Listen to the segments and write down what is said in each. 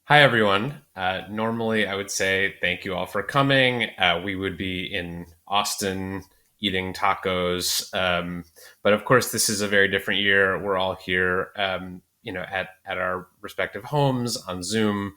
Hi, everyone. Normally, I would say thank you all for coming. We would be in Austin eating tacos. But of course, this is a very different year. We're all here, at our respective homes on Zoom.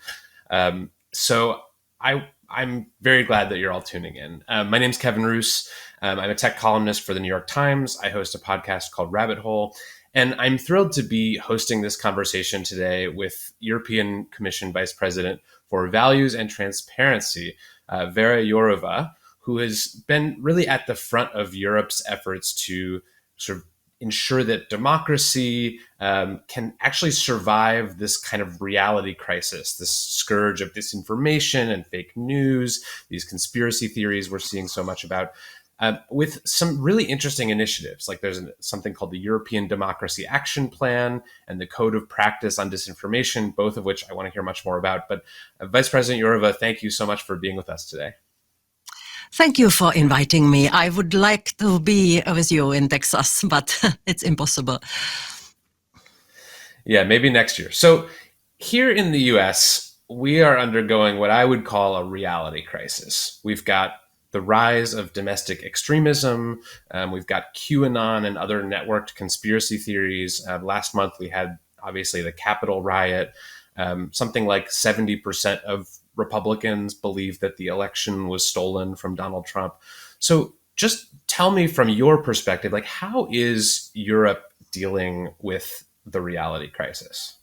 So I'm very glad that you're all tuning in. My name's Kevin Roos. I'm a tech columnist for the New York Times. I host a podcast called Rabbit Hole. And I'm thrilled to be hosting this conversation today with European Commission Vice President for Values and Transparency, Vera Jourova, who has been really at the front of Europe's efforts to sort of ensure that democracy can actually survive this kind of reality crisis, this scourge of disinformation and fake news, these conspiracy theories we're seeing so much about with some really interesting initiatives. Like there's something called the European Democracy Action Plan and the Code of Practice on Disinformation, both of which I want to hear much more about. But Vice President Jourova, thank you so much for being with us today. Thank you for inviting me. I would like to be with you in Texas, but it's impossible. Yeah, maybe next year. So here in the US, we are undergoing what I would call a reality crisis. We've got the rise of domestic extremism. We've got QAnon and other networked conspiracy theories. Last month, we had obviously the Capitol riot. Something like 70% of Republicans believe that the election was stolen from Donald Trump. So just tell me from your perspective, like how is Europe dealing with the reality crisis?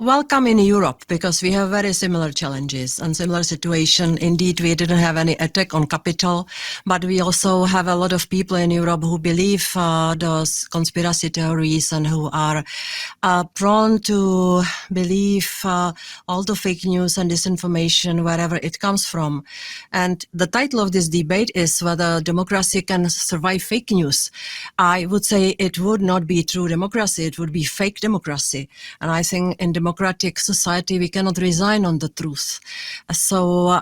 Welcome in Europe, because we have very similar challenges and similar situation. Indeed, we didn't have any attack on Capitol, but we also have a lot of people in Europe who believe those conspiracy theories and who are prone to believe all the fake news and disinformation wherever it comes from. And the title of this debate is whether democracy can survive fake news. I would say it would not be true democracy, it would be fake democracy. And I think in democratic society, we cannot resign on the truth. So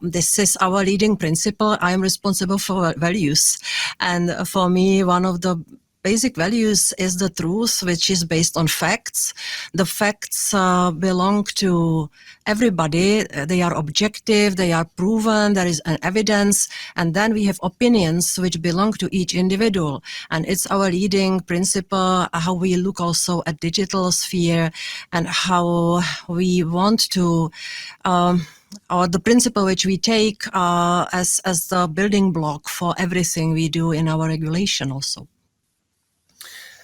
this is our leading principle. I am responsible for values. And for me, one of the basic values is the truth, which is based on facts. The facts belong to everybody. They are objective, they are proven, there is an evidence, and then we have opinions which belong to each individual. And it's our leading principle, how we look also at digital sphere and how we want to or the principle which we take as the building block for everything we do in our regulation also.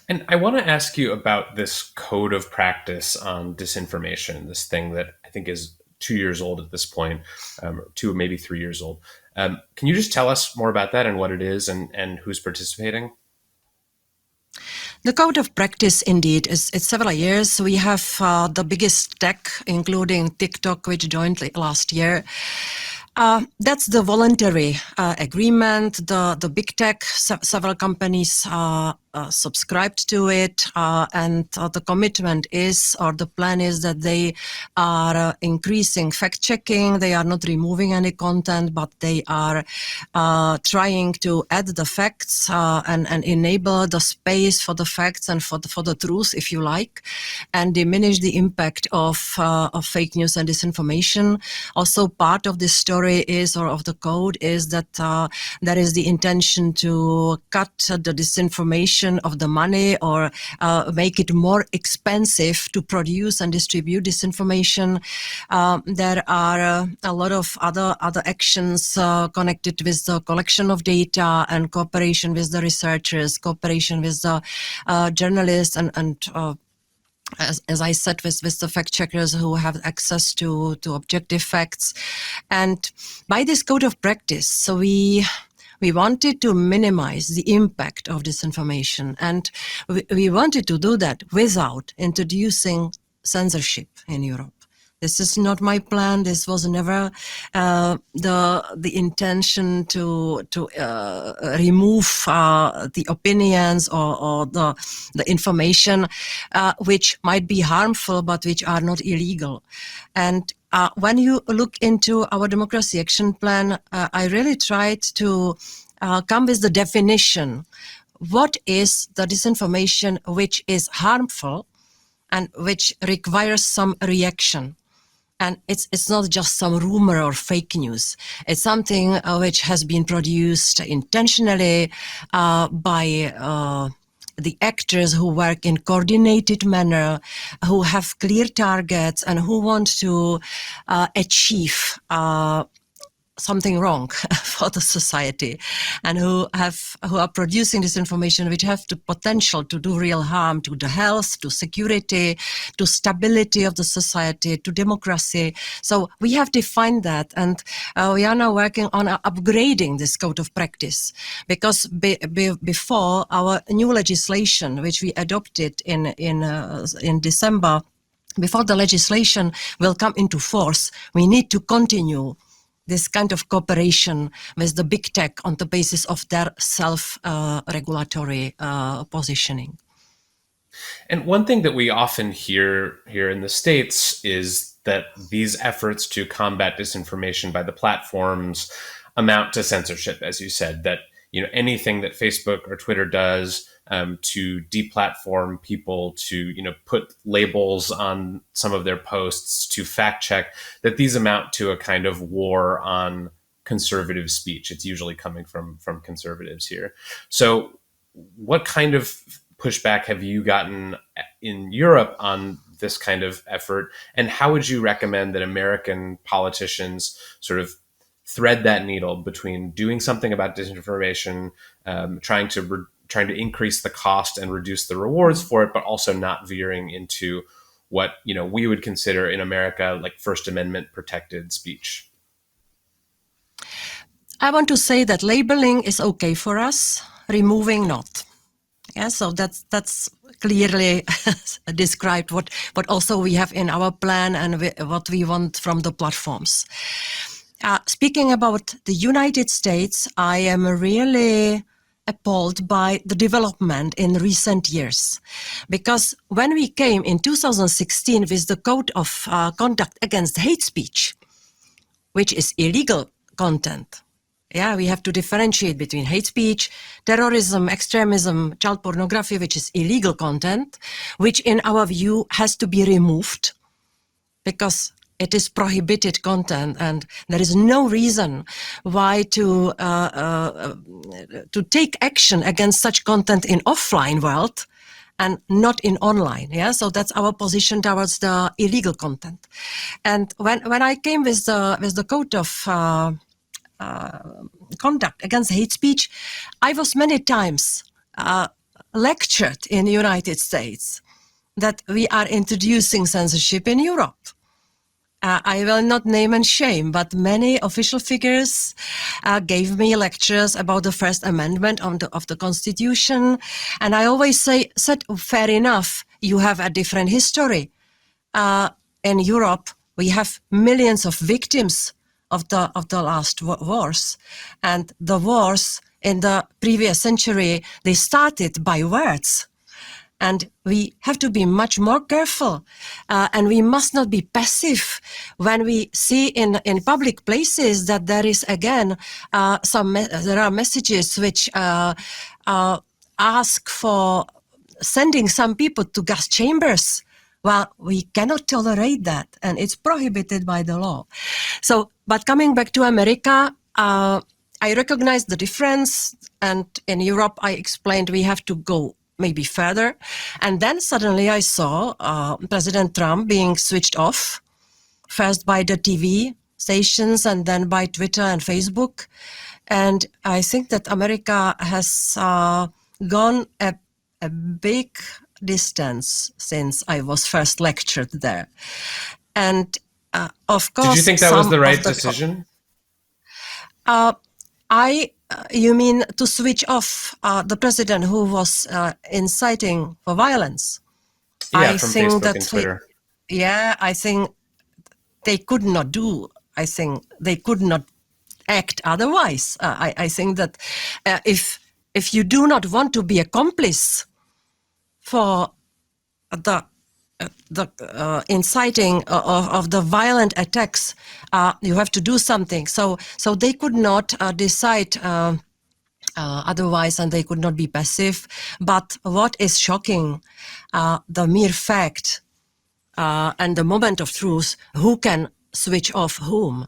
And I want to ask you about this code of practice on disinformation, this thing that I think is 2 years old at this point, or 2, maybe 3 years old. Can you just tell us more about that and what it is and who's participating? The code of practice, indeed, it's several years. We have the biggest tech, including TikTok, which joined last year. That's the voluntary agreement. The big tech, several companies subscribed to it, and the commitment is, or the plan is, that they are increasing fact-checking. They are not removing any content, but they are trying to add the facts and enable the space for the facts and for the truth, if you like, and diminish the impact of fake news and disinformation. Also, part of this story is, or of the code is, that there is the intention to cut the disinformation of the money, or make it more expensive to produce and distribute disinformation. There are a lot of other actions connected with the collection of data and cooperation with the researchers, cooperation with the journalists, and as I said, with the fact checkers who have access to objective facts. And by this code of practice, so we wanted to minimize the impact of disinformation, and we wanted to do that without introducing censorship in Europe. This is not my plan. This was never the intention to remove the opinions or the information which might be harmful but which are not illegal. And when you look into our democracy action plan, I really tried to come with the definition. What is the disinformation which is harmful? and which requires some reaction. And it's not just some rumor or fake news. It's something which has been produced intentionally by the actors who work in coordinated manner, who have clear targets, and who want to achieve something wrong for the society, and who are producing this information which have the potential to do real harm to the health, to security, to stability of the society, to democracy. So we have defined that, and we are now working on upgrading this code of practice, because before our new legislation, which we adopted in December, before the legislation will come into force, we need to continue this kind of cooperation with the big tech on the basis of their self-regulatory positioning. And one thing that we often hear here in the States is that these efforts to combat disinformation by the platforms amount to censorship, as you said, that anything that Facebook or Twitter does to deplatform people, to put labels on some of their posts, to fact check, that these amount to a kind of war on conservative speech. It's usually coming from conservatives here. So what kind of pushback have you gotten in Europe on this kind of effort? And how would you recommend that American politicians sort of thread that needle between doing something about disinformation, trying to increase the cost and reduce the rewards for it, but also not veering into what we would consider in America like First Amendment protected speech? I want to say that labeling is okay for us, removing not. Yeah, so that's clearly described what also we have in our plan and what we want from the platforms. Speaking about the United States, I am really appalled by the development in recent years. Because when we came in 2016 with the Code of Conduct Against Hate Speech, which is illegal content, we have to differentiate between hate speech, terrorism, extremism, child pornography, which is illegal content, which in our view has to be removed because it is prohibited content, and there is no reason why to take action against such content in offline world and not in online. So that's our position towards the illegal content. And when I came with the code of conduct against hate speech, I was many times lectured in the United States that we are introducing censorship in Europe. I will not name and shame, but many official figures gave me lectures about the First Amendment of the Constitution. And I always said, fair enough, you have a different history. In Europe, we have millions of victims of the last wars. And the wars in the previous century, they started by words. And we have to be much more careful, and we must not be passive when we see in public places that there is again there are messages which ask for sending some people to gas chambers. Well, we cannot tolerate that, and it's prohibited by the law. So, but coming back to America, I recognize the difference, and in Europe, I explained we have to go maybe further. And then suddenly I saw President Trump being switched off, first by the TV stations and then by Twitter and Facebook. And I think that America has gone a big distance since I was first lectured there. And of course... Did you think that was the right decision? You mean to switch off the president who was inciting for violence? Yeah, from Facebook and Twitter. I think they could not do. I think they could not act otherwise. I think that if you do not want to be accomplice for the inciting of the violent attacks, you have to do something. So they could not decide otherwise, and they could not be passive. But what is shocking, the mere fact and the moment of truth, who can switch off whom.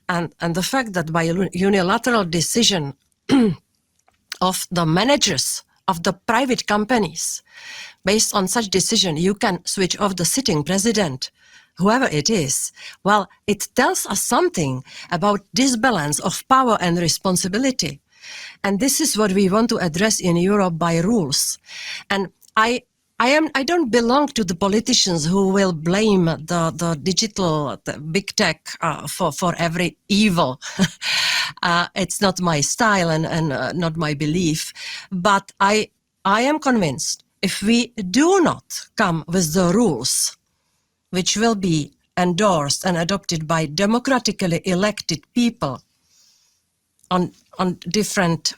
And the fact that by unilateral decision of the managers of the private companies, based on such decision, you can switch off the sitting president, whoever it is. Well, it tells us something about disbalance of power and responsibility. And this is what we want to address in Europe by rules. And I don't belong to the politicians who will blame the digital, the big tech for every evil. It's not my style and not my belief. But I am convinced if we do not come with the rules which will be endorsed and adopted by democratically elected people on different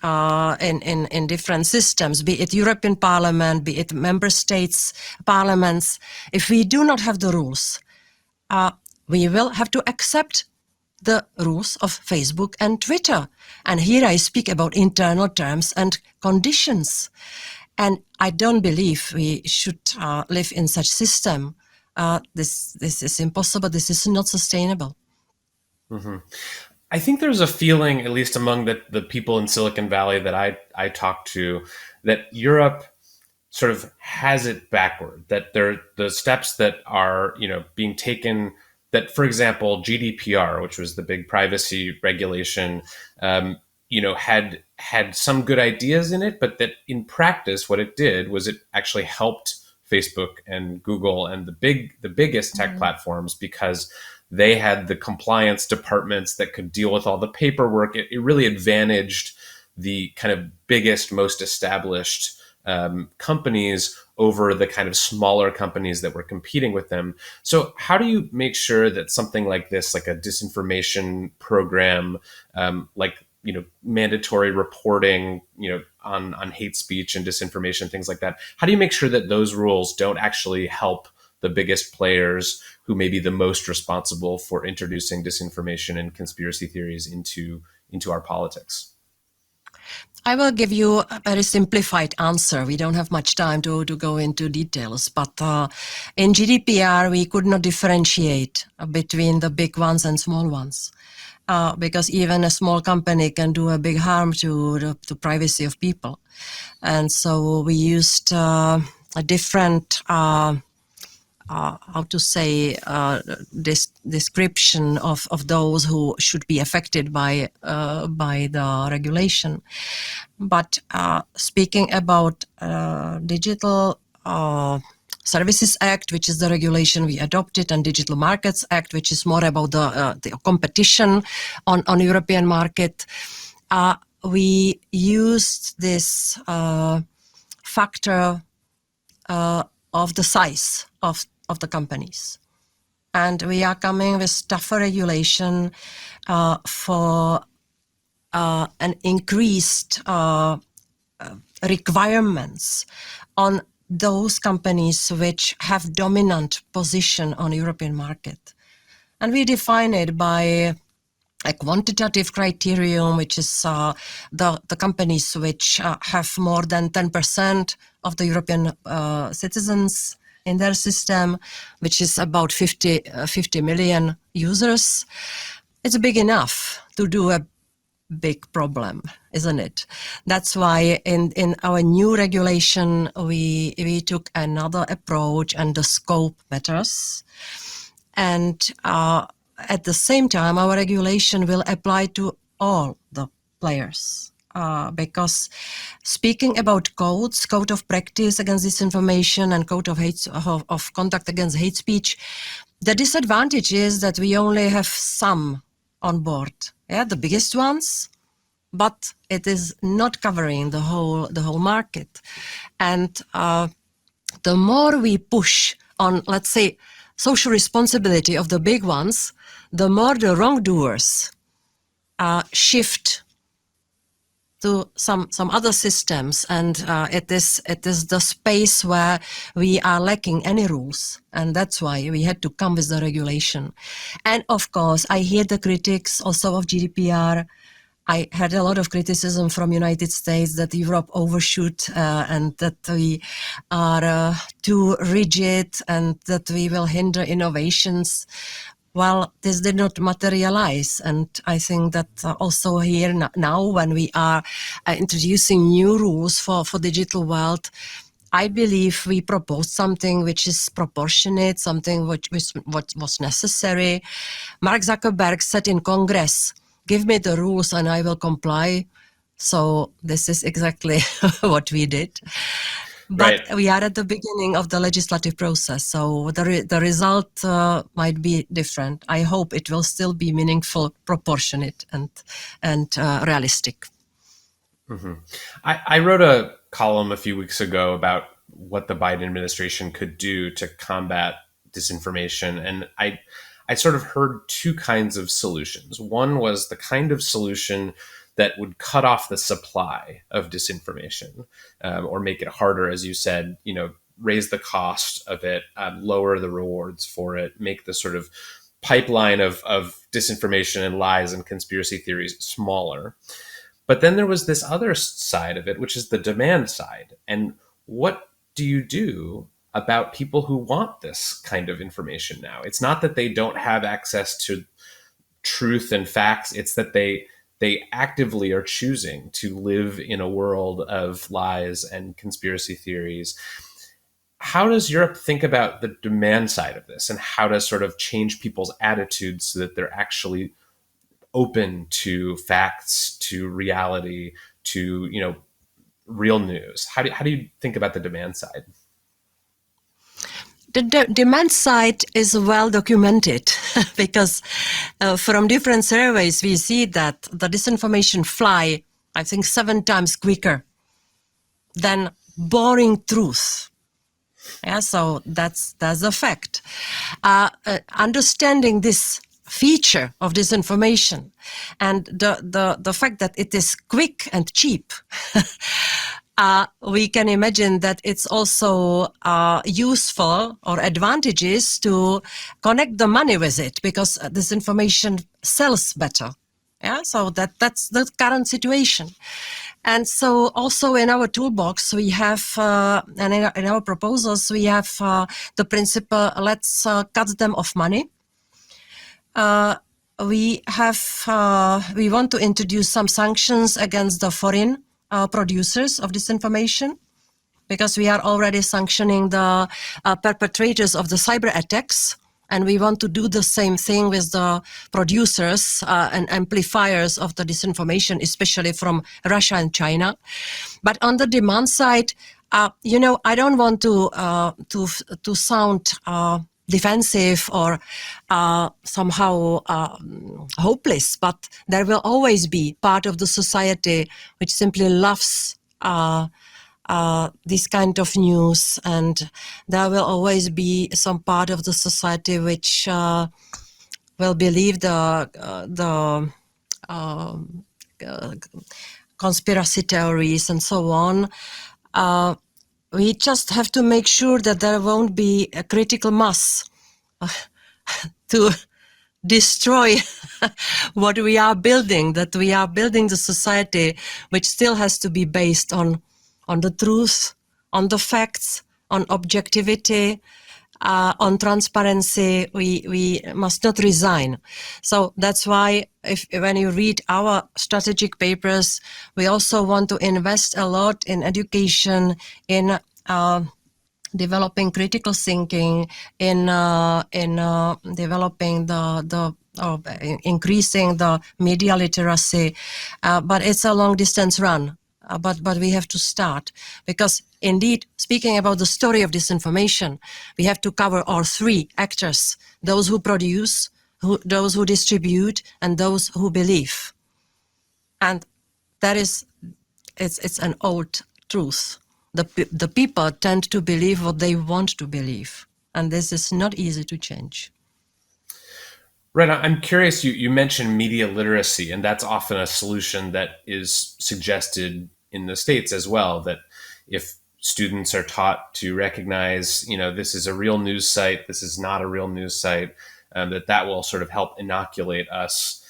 in different systems, be it European Parliament, be it member states parliaments, if we do not have the rules, we will have to accept the rules of Facebook and Twitter. And here I speak about internal terms and conditions. And I don't believe we should live in such system. This is impossible. This is not sustainable. Mm-hmm. I think there's a feeling, at least among the people in Silicon Valley that I talk to, that Europe sort of has it backward, that the steps that are, being taken, that, for example, GDPR, which was the big privacy regulation, had some good ideas in it, but that in practice, what it did was it actually helped Facebook and Google and the biggest tech platforms, because they had the compliance departments that could deal with all the paperwork. It really advantaged the kind of biggest, most established companies over the kind of smaller companies that were competing with them. So how do you make sure that something like this, like a disinformation program, mandatory reporting, on hate speech and disinformation, things like that, how do you make sure that those rules don't actually help the biggest players who may be the most responsible for introducing disinformation and conspiracy theories into our politics? I will give you a very simplified answer. We don't have much time to go into details, but in GDPR, we could not differentiate between the big ones and small ones. Because even a small company can do a big harm to the privacy of people. And so we used a different this description of those who should be affected by the regulation. But speaking about Digital Services Act, which is the regulation we adopted, and Digital Markets Act, which is more about the competition on European market, we used this factor of the size of the companies. And we are coming with tougher regulation for an increased requirements on those companies which have dominant position on European market. And we define it by a quantitative criterion, which is the companies which have more than 10% of the European citizens in their system, which is about 50 million users. It's big enough to do a big problem, isn't it? That's why in our new regulation, we took another approach, and the scope matters. And at the same time, our regulation will apply to all the players. Because speaking about codes, code of practice against disinformation and code of conduct against hate speech, the disadvantage is that we only have some on board, the biggest ones, but it is not covering the whole market. And the more we push on, let's say, social responsibility of the big ones, the more the wrongdoers shift to some other systems, and it is the space where we are lacking any rules, and that's why we had to come with the regulation. And of course, I hear the critics also of GDPR. I had a lot of criticism from United States that Europe overshoot and that we are too rigid and that we will hinder innovations. Well, this did not materialize. And I think that also here now, when we are introducing new rules for digital world, I believe we proposed something which is proportionate, something which what was necessary. Mark Zuckerberg said in Congress, give me the rules and I will comply. So this is exactly what we did. But Right. we are at the beginning of the legislative process, so the result might be different. I hope it will still be meaningful, proportionate, and realistic. Mm-hmm. I wrote a column a few weeks ago about what the Biden administration could do to combat disinformation, and I sort of heard two kinds of solutions. One was the kind of solution that would cut off the supply of disinformation, or make it harder, as you said, raise the cost of it, lower the rewards for it, make the sort of pipeline of disinformation and lies and conspiracy theories smaller. But then there was this other side of it, which is the demand side. And what do you do about people who want this kind of information now? It's not that they don't have access to truth and facts, it's that they actively are choosing to live in a world of lies and conspiracy theories. How does Europe think about the demand side of this and how to sort of change people's attitudes so that they're actually open to facts, to reality, to real news? How do you think about the demand side? The demand side is well documented because from different surveys we see that the disinformation fly, I think, 7 times quicker than boring truth. Yeah, so that's a fact. Understanding this feature of disinformation and the fact that it is quick and cheap, we can imagine that it's also useful or advantageous to connect the money with it because this information sells better. Yeah, so that's the current situation. And so also in our toolbox, we have, and in our proposals, we have the principle, let's cut them off money. We want to introduce some sanctions against the foreign producers of disinformation, because we are already sanctioning the perpetrators of the cyber attacks. And we want to do the same thing with the producers and amplifiers of the disinformation, especially from Russia and China. But on the demand side, I don't want to sound defensive or somehow hopeless, but there will always be part of the society which simply loves this kind of news, and there will always be some part of the society which will believe the conspiracy theories and so on. We just have to make sure that there won't be a critical mass to destroy what we are building, that we are building the society which still has to be based on the truth, on the facts, on objectivity, on transparency. We must not resign. So that's why when you read our strategic papers, we also want to invest a lot in education, in developing critical thinking, in developing increasing the media literacy, but it's a long distance run. But we have to start, because indeed, speaking about the story of disinformation, we have to cover all three actors: those who produce, those who distribute, and those who believe. And that is, it's an old truth. The people tend to believe what they want to believe, and this is not easy to change. Right. I'm curious, you mentioned media literacy, and that's often a solution that is suggested in the States as well, that if students are taught to recognize, this is a real news site, this is not a real news site, that will sort of help inoculate us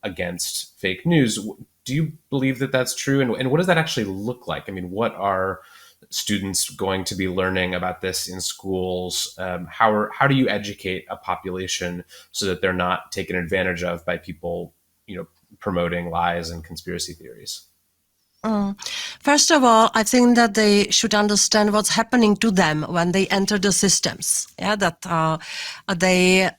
against fake news. Do you believe that that's true? And what does that actually look like? I mean, what are students going to be learning about this in schools? How do you educate a population so that they're not taken advantage of by people, promoting lies and conspiracy theories? First of all, I think that they should understand what's happening to them when they enter the systems. Yeah, that they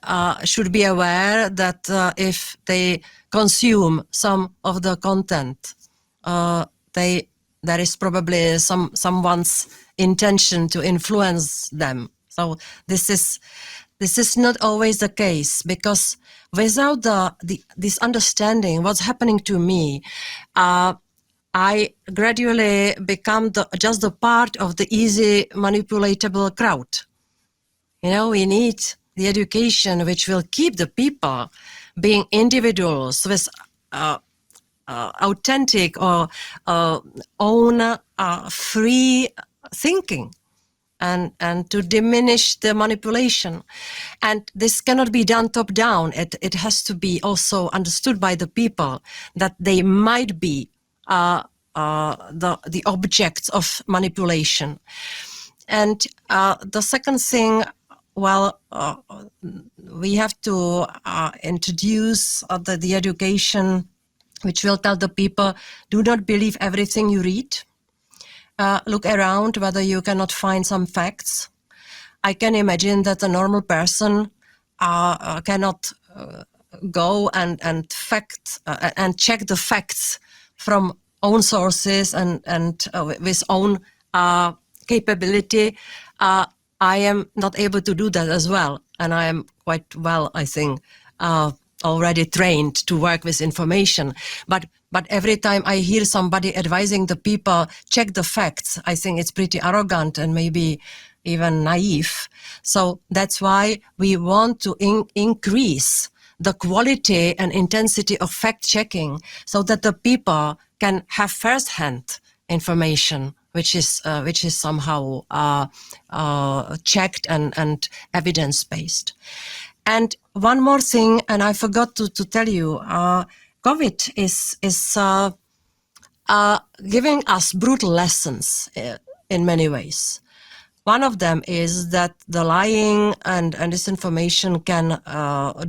should be aware that if they consume some of the content, there is probably someone's intention to influence them. So this is not always the case, because without this understanding what's happening to me, I gradually become just a part of the easy manipulatable crowd. We need the education which will keep the people being individuals with authentic or own free thinking, and to diminish the manipulation. And this cannot be done top down. It has to be also understood by the people that they might be the objects of manipulation. And the second thing, we have to introduce the education which will tell the people, do not believe everything you read. Look around whether you cannot find some facts. I can imagine that a normal person cannot go and check the facts from own sources and with own capability. I am not able to do that as well, and I am quite well, I think, already trained to work with information. But every time I hear somebody advising the people, check the facts, I think it's pretty arrogant and maybe even naive. So that's why we want to increase the quality and intensity of fact-checking so that the people can have first-hand information, which is somehow checked and evidence-based. And one more thing, and I forgot to tell you, COVID is giving us brutal lessons in many ways. One of them is that the lying and disinformation can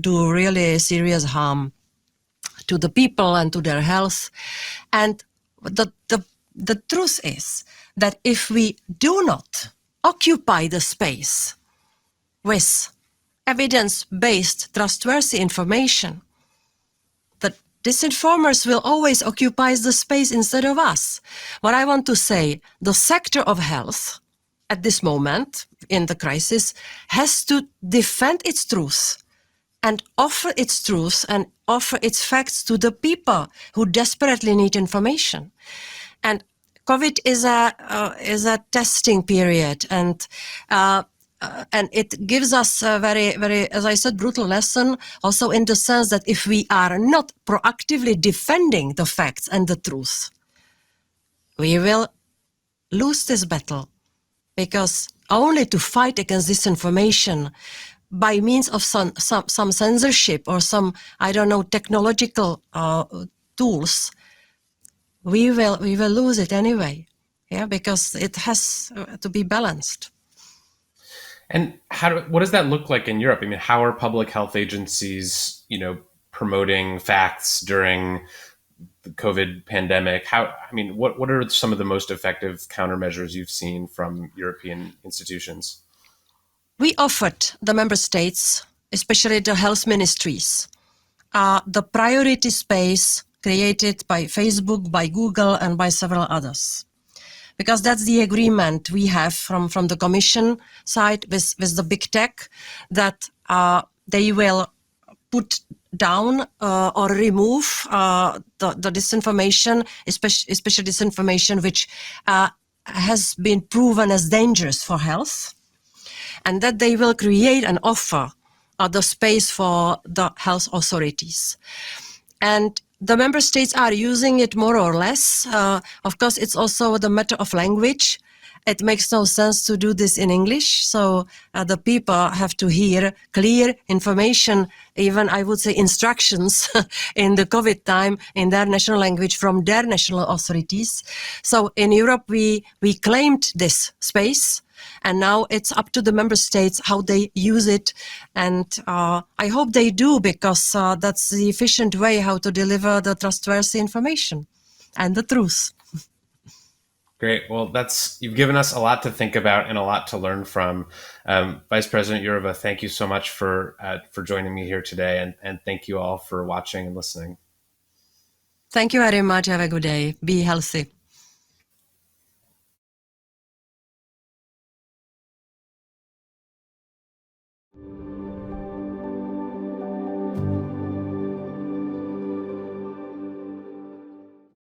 do really serious harm to the people and to their health. And the truth is that if we do not occupy the space with evidence-based, trustworthy information, the disinformers will always occupy the space instead of us. What I want to say, the sector of health at this moment in the crisis has to defend its truth and offer its truth and offer its facts to the people who desperately need information. And COVID is a testing period, and it gives us a very, very, as I said, brutal lesson, also in the sense that if we are not proactively defending the facts and the truth, we will lose this battle, because only to fight against disinformation by means of some censorship or some, I don't know, technological tools, we will lose it anyway. Yeah, because it has to be balanced. And what does that look like in Europe? I mean, how are public health agencies, promoting facts during the COVID pandemic? What are some of the most effective countermeasures you've seen from European institutions? We offered the member states, especially the health ministries, the priority space created by Facebook, by Google, and by several others. Because that's the agreement we have from the Commission side with the big tech, that they will put down or remove the disinformation, especially disinformation which has been proven as dangerous for health, and that they will create and offer the space for the health authorities. And the member states are using it more or less. Of course, it's also the matter of language. it makes no sense to do this in English. So the people have to hear clear information, even I would say instructions in the COVID time in their national language from their national authorities. So in Europe, we claimed this space. And now it's up to the member states how they use it. And I hope they do, because that's the efficient way how to deliver the trustworthy information and the truth. Great. Well, you've given us a lot to think about and a lot to learn from. Vice President Jourova, thank you so much for joining me here today, and thank you all for watching and listening. Thank you very much. Have a good day. Be healthy.